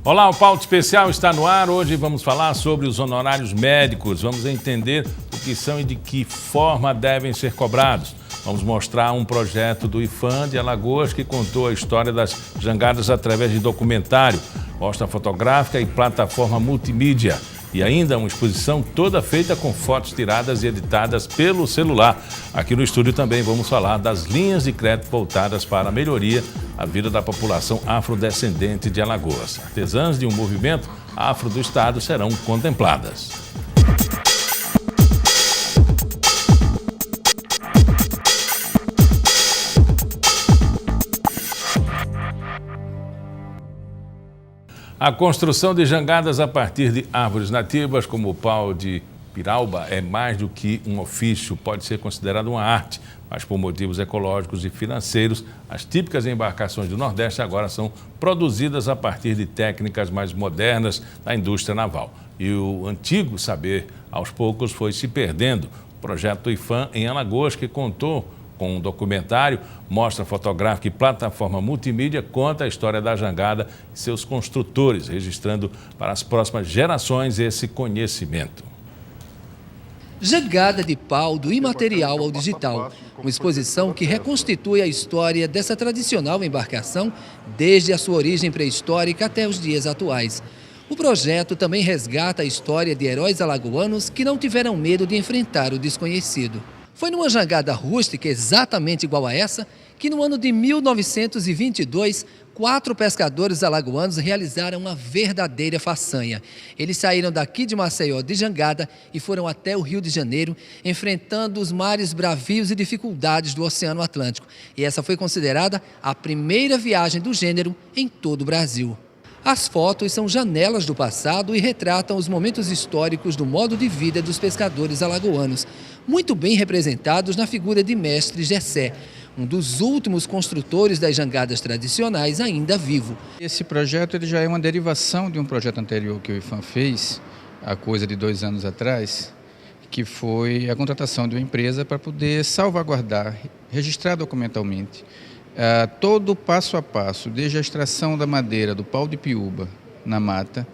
Olá, o Pauta Especial está no ar. Hoje vamos falar sobre os honorários médicos. Vamos entender o que são e de que forma devem ser cobrados. Vamos mostrar um projeto do IPHAN de Alagoas que contou a história das jangadas através de documentário, mostra fotográfica e plataforma multimídia. E ainda uma exposição toda feita com fotos tiradas e editadas pelo celular. Aqui no estúdio também vamos falar das linhas de crédito voltadas para a melhoria da vida da população afrodescendente de Alagoas. Artesãs de um movimento afro do estado serão contempladas. A construção de jangadas a partir de árvores nativas, como o pau de pirauba, é mais do que um ofício, pode ser considerado uma arte, mas por motivos ecológicos e financeiros, as típicas embarcações do Nordeste agora são produzidas a partir de técnicas mais modernas da indústria naval. E o antigo saber, aos poucos, foi se perdendo. O projeto do IPHAN em Alagoas, que contou com um documentário, mostra fotográfica e plataforma multimídia, conta a história da jangada e seus construtores, registrando para as próximas gerações esse conhecimento. Jangada de pau do imaterial ao digital, uma exposição que reconstitui a história dessa tradicional embarcação desde a sua origem pré-histórica até os dias atuais. O projeto também resgata a história de heróis alagoanos que não tiveram medo de enfrentar o desconhecido. Foi numa jangada rústica exatamente igual a essa que no ano de 1922, 4 pescadores alagoanos realizaram uma verdadeira façanha. Eles saíram daqui de Maceió de jangada e foram até o Rio de Janeiro, enfrentando os mares bravios e dificuldades do Oceano Atlântico. E essa foi considerada a primeira viagem do gênero em todo o Brasil. As fotos são janelas do passado e retratam os momentos históricos do modo de vida dos pescadores alagoanos, muito bem representados na figura de Mestre Gessé, um dos últimos construtores das jangadas tradicionais ainda vivo. Esse projeto ele já é uma derivação de um projeto anterior que o IPHAN fez, há coisa de 2 anos atrás, que foi a contratação de uma empresa para poder salvaguardar, registrar documentalmente, todo o passo a passo, desde a extração da madeira do pau de piúba na mata,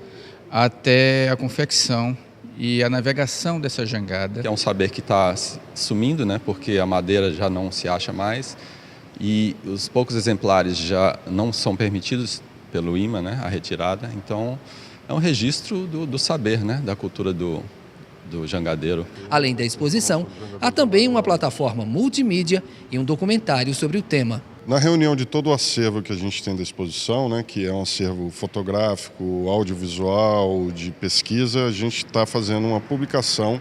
até a confecção e a navegação dessa jangada. É um saber que está sumindo, né, porque a madeira já não se acha mais e os poucos exemplares já não são permitidos pelo IMA, né, a retirada. Então, é um registro do saber, né, da cultura do jangadeiro. Além da exposição, há também uma plataforma multimídia e um documentário sobre o tema. Na reunião de todo o acervo que a gente tem da exposição, né, que é um acervo fotográfico, audiovisual, de pesquisa, a gente está fazendo uma publicação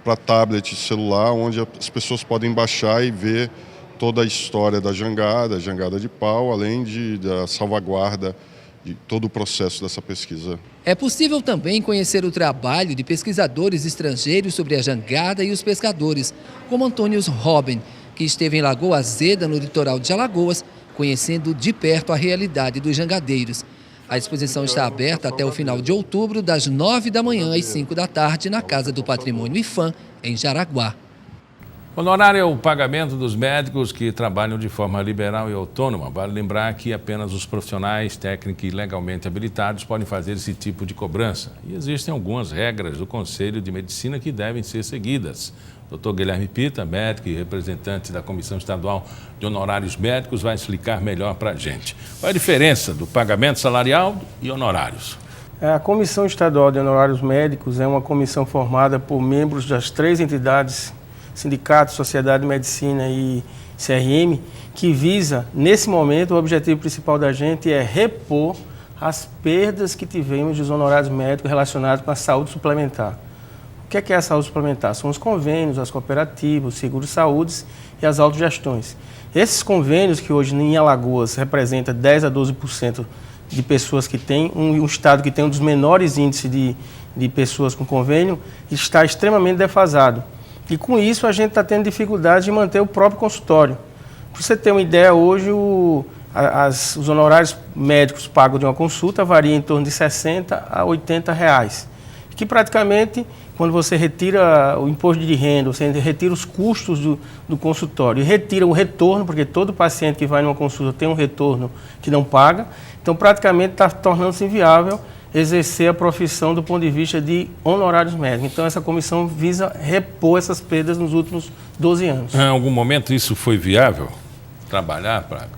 para tablet e celular, onde as pessoas podem baixar e ver toda a história da jangada de pau, além da salvaguarda de todo o processo dessa pesquisa. É possível também conhecer o trabalho de pesquisadores estrangeiros sobre a jangada e os pescadores, como Antônio Robben, que esteve em Lagoa Azeda, no litoral de Alagoas, conhecendo de perto a realidade dos jangadeiros. A exposição está aberta até o final de outubro, das 9 da manhã às 5 da tarde, na Casa do Patrimônio IPHAN, em Jaraguá. Honorário é o pagamento dos médicos que trabalham de forma liberal e autônoma. Vale lembrar que apenas os profissionais técnicos e legalmente habilitados podem fazer esse tipo de cobrança. E existem algumas regras do Conselho de Medicina que devem ser seguidas. O Dr. Guilherme Pita, médico e representante da Comissão Estadual de Honorários Médicos, vai explicar melhor para a gente. Qual é a diferença do pagamento salarial e honorários? A Comissão Estadual de Honorários Médicos é uma comissão formada por membros das 3 entidades, Sindicato, Sociedade de Medicina e CRM, que visa, nesse momento, o objetivo principal da gente é repor as perdas que tivemos dos honorários médicos relacionados com a saúde suplementar. O que é a saúde suplementar? São os convênios, as cooperativas, os seguros-saúde e as autogestões. Esses convênios, que hoje em Alagoas representa 10% a 12% de pessoas que têm, um estado que tem um dos menores índices de pessoas com convênio, está extremamente defasado. E com isso a gente está tendo dificuldade de manter o próprio consultório. Para você ter uma ideia, hoje os honorários médicos pagos de uma consulta variam em torno de R$ 60 a R$ 80. que praticamente, quando você retira o imposto de renda, você retira os custos do consultório e retira o retorno, porque todo paciente que vai numa consulta tem um retorno que não paga, então praticamente está tornando-se inviável exercer a profissão do ponto de vista de honorários médicos. Então essa comissão visa repor essas perdas nos últimos 12 anos. Em algum momento isso foi viável? Trabalhar para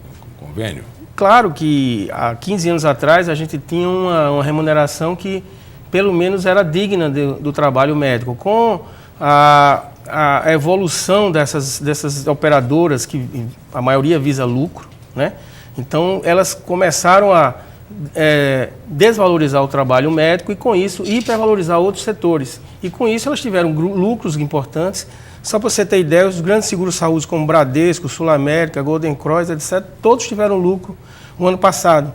convênio? Claro que há 15 anos atrás a gente tinha uma remuneração que pelo menos era digna do trabalho médico. Com a evolução dessas operadoras, que a maioria visa lucro, né? Então elas começaram a desvalorizar o trabalho médico e com isso hipervalorizar outros setores. E com isso elas tiveram lucros importantes. Só para você ter ideia, os grandes seguros-saúde como Bradesco, Sul América, Golden Cross, etc., todos tiveram lucro no ano passado.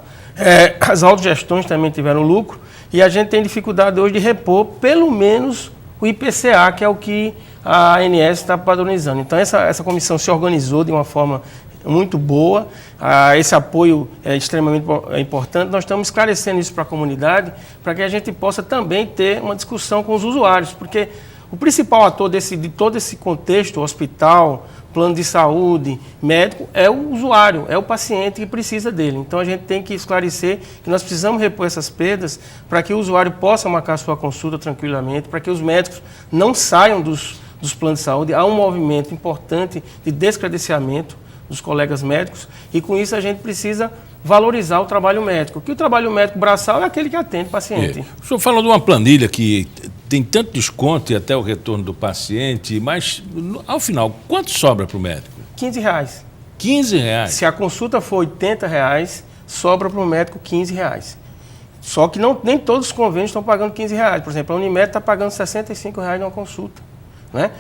As autogestões também tiveram lucro e a gente tem dificuldade hoje de repor pelo menos o IPCA, que é o que a ANS está padronizando. Então essa comissão se organizou de uma forma muito boa, esse apoio é extremamente importante. Nós estamos esclarecendo isso para a comunidade, para que a gente possa também ter uma discussão com os usuários, porque o principal ator de todo esse contexto, hospital, plano de saúde, médico, é o usuário, é o paciente que precisa dele. Então a gente tem que esclarecer que nós precisamos repor essas perdas para que o usuário possa marcar sua consulta tranquilamente, para que os médicos não saiam dos planos de saúde. Há um movimento importante de descredenciamento dos colegas médicos e com isso a gente precisa valorizar o trabalho médico, que o trabalho médico braçal é aquele que atende o paciente. O senhor falou de uma planilha que tem tanto desconto e até o retorno do paciente, mas ao final, quanto sobra para o médico? R$15. R$15? Se a consulta for R$80, sobra para o médico R$15. Só que nem todos os convênios estão pagando R$15. Por exemplo, a Unimed está pagando R$65 numa consulta, né?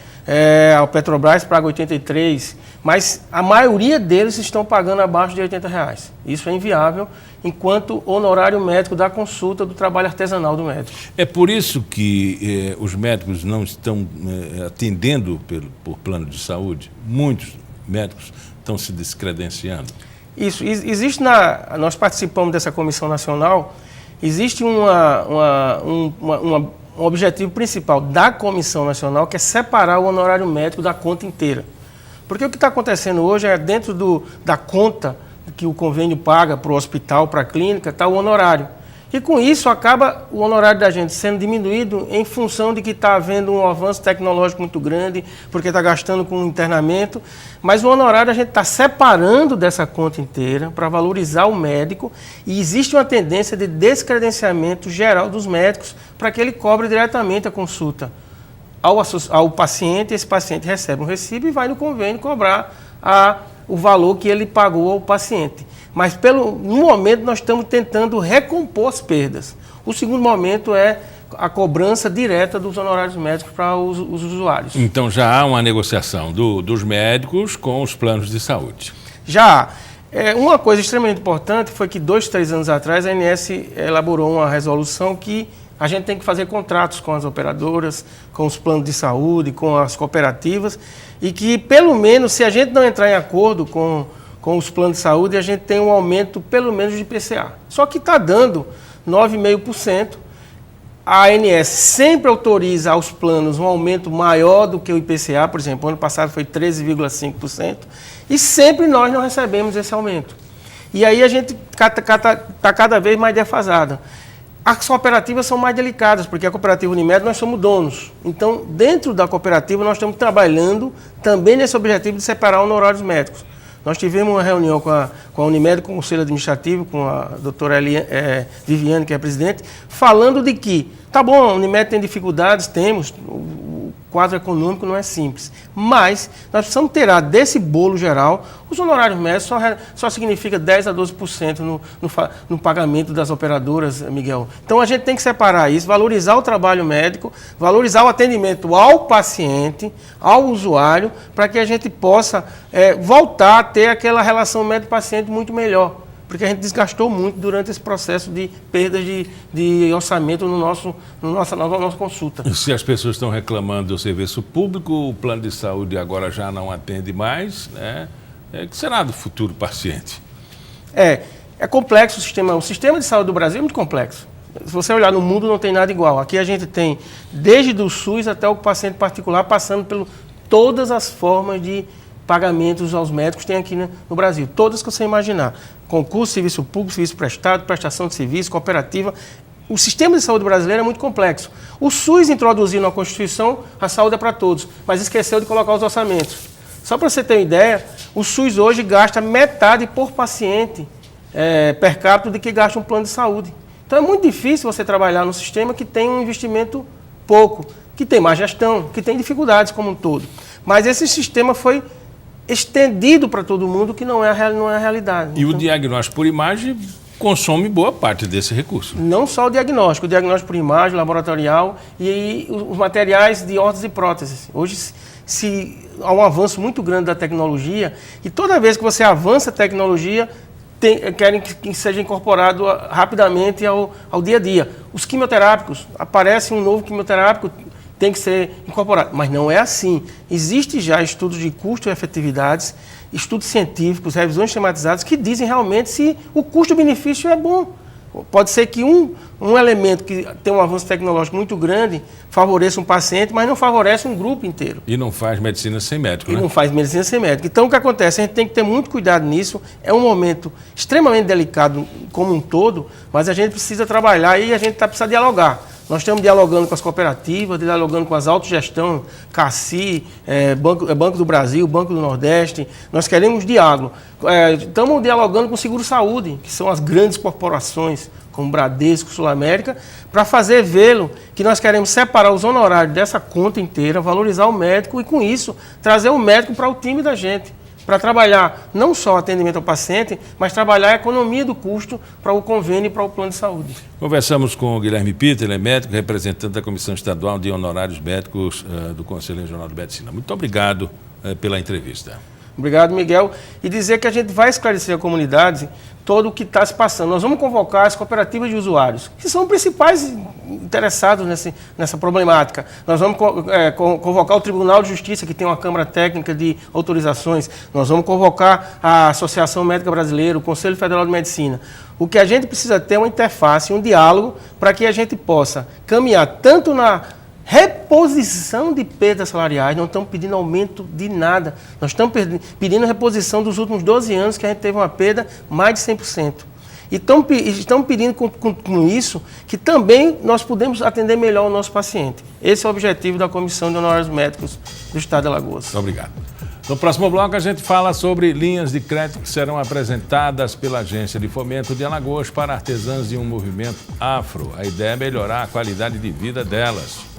A Petrobras paga 83, mas a maioria deles estão pagando abaixo de R$80. Isso é inviável enquanto honorário médico da consulta do trabalho artesanal do médico. É por isso que os médicos não estão atendendo por plano de saúde? Muitos médicos estão se descredenciando? Isso. Existe nós participamos dessa comissão nacional, existe um objetivo principal da Comissão Nacional, que é separar o honorário médico da conta inteira. Porque o que está acontecendo hoje é dentro da conta que o convênio paga para o hospital, para a clínica, está o honorário. E com isso acaba o honorário da gente sendo diminuído em função de que está havendo um avanço tecnológico muito grande, porque está gastando com internamento, mas o honorário a gente está separando dessa conta inteira para valorizar o médico e existe uma tendência de descredenciamento geral dos médicos para que ele cobre diretamente a consulta ao paciente, esse paciente recebe um recibo e vai no convênio cobrar o valor que ele pagou ao paciente. Mas no momento nós estamos tentando recompor as perdas. O segundo momento é a cobrança direta dos honorários médicos para os usuários. Então já há uma negociação dos médicos com os planos de saúde? Já. Uma coisa extremamente importante foi que 2, 3 anos atrás a ANS elaborou uma resolução que a gente tem que fazer contratos com as operadoras, com os planos de saúde, com as cooperativas, e que pelo menos, se a gente não entrar em acordo com os planos de saúde, a gente tem um aumento pelo menos de IPCA. Só que está dando 9,5%. A ANS sempre autoriza aos planos um aumento maior do que o IPCA, por exemplo, ano passado foi 13,5%, e sempre nós não recebemos esse aumento. E aí a gente está cada vez mais defasada. As cooperativas são mais delicadas, porque a cooperativa Unimed nós somos donos. Então, dentro da cooperativa, nós estamos trabalhando também nesse objetivo de separar honorários médicos. Nós tivemos uma reunião com a Unimed, com o Conselho Administrativo, com a doutora Viviane, que é a presidente, falando de que, tá bom, a Unimed tem dificuldades, temos, o quadro econômico não é simples, mas nós precisamos tirar desse bolo geral, os honorários médicos só significa 10% a 12% no pagamento das operadoras, Miguel. Então a gente tem que separar isso, valorizar o trabalho médico, valorizar o atendimento ao paciente, ao usuário, para que a gente possa voltar a ter aquela relação médico-paciente muito melhor. Porque a gente desgastou muito durante esse processo de perda de orçamento na nossa consulta. Se as pessoas estão reclamando do serviço público, o plano de saúde agora já não atende mais, né? O que será do futuro paciente? É complexo o sistema de saúde do Brasil, é muito complexo. Se você olhar no mundo, não tem nada igual. Aqui a gente tem desde do SUS até o paciente particular, passando por todas as formas de pagamentos aos médicos tem aqui no Brasil. Todas que você imaginar. Concurso, serviço público, serviço prestado, prestação de serviço, cooperativa. O sistema de saúde brasileiro é muito complexo. O SUS introduziu na Constituição a saúde é para todos, mas esqueceu de colocar os orçamentos. Só para você ter uma ideia, o SUS hoje gasta metade por paciente per capita do que gasta um plano de saúde. Então é muito difícil você trabalhar num sistema que tem um investimento pouco, que tem má gestão, que tem dificuldades como um todo. Mas esse sistema foi estendido para todo mundo, que não é a realidade. E então, o diagnóstico por imagem consome boa parte desse recurso. Não só o diagnóstico por imagem, laboratorial e os materiais de órteses e próteses. Hoje há um avanço muito grande da tecnologia e toda vez que você avança a tecnologia, querem que seja incorporado rapidamente ao dia a dia. Os quimioterápicos, aparece um novo quimioterápico, tem que ser incorporado. Mas não é assim. Existem já estudos de custo e efetividades, estudos científicos, revisões sistematizadas que dizem realmente se o custo-benefício é bom. Pode ser que um elemento que tem um avanço tecnológico muito grande favoreça um paciente, mas não favorece um grupo inteiro. E não faz medicina sem médico, né? E não faz medicina sem médico. Então, o que acontece? A gente tem que ter muito cuidado nisso. É um momento extremamente delicado como um todo, mas a gente precisa trabalhar e a gente precisa dialogar. Nós estamos dialogando com as cooperativas, dialogando com as autogestão, CACI, Banco do Brasil, Banco do Nordeste. Nós queremos diálogo. Estamos dialogando com o Seguro-Saúde, que são as grandes corporações, como Bradesco, Sul América, para fazer vê-lo que nós queremos separar os honorários dessa conta inteira, valorizar o médico e, com isso, trazer o médico para o time da gente, para trabalhar não só o atendimento ao paciente, mas trabalhar a economia do custo para o convênio e para o plano de saúde. Conversamos com o Guilherme Pitta, ele é médico, representante da Comissão Estadual de Honorários Médicos do Conselho Regional de Medicina. Muito obrigado pela entrevista. Obrigado, Miguel. E dizer que a gente vai esclarecer a comunidade todo o que está se passando. Nós vamos convocar as cooperativas de usuários, que são os principais interessados nessa problemática. Nós vamos convocar o Tribunal de Justiça, que tem uma Câmara Técnica de Autorizações. Nós vamos convocar a Associação Médica Brasileira, o Conselho Federal de Medicina. O que a gente precisa ter é uma interface, um diálogo, para que a gente possa caminhar tanto na reposição de perdas salariais, não estamos pedindo aumento de nada. Nós estamos pedindo reposição dos últimos 12 anos, que a gente teve uma perda mais de 100%. E estamos pedindo com isso que também nós podemos atender melhor o nosso paciente. Esse é o objetivo da Comissão de Honorários Médicos do Estado de Alagoas. Muito obrigado. No próximo bloco, a gente fala sobre linhas de crédito que serão apresentadas pela Agência de Fomento de Alagoas para artesãs de um movimento afro. A ideia é melhorar a qualidade de vida delas.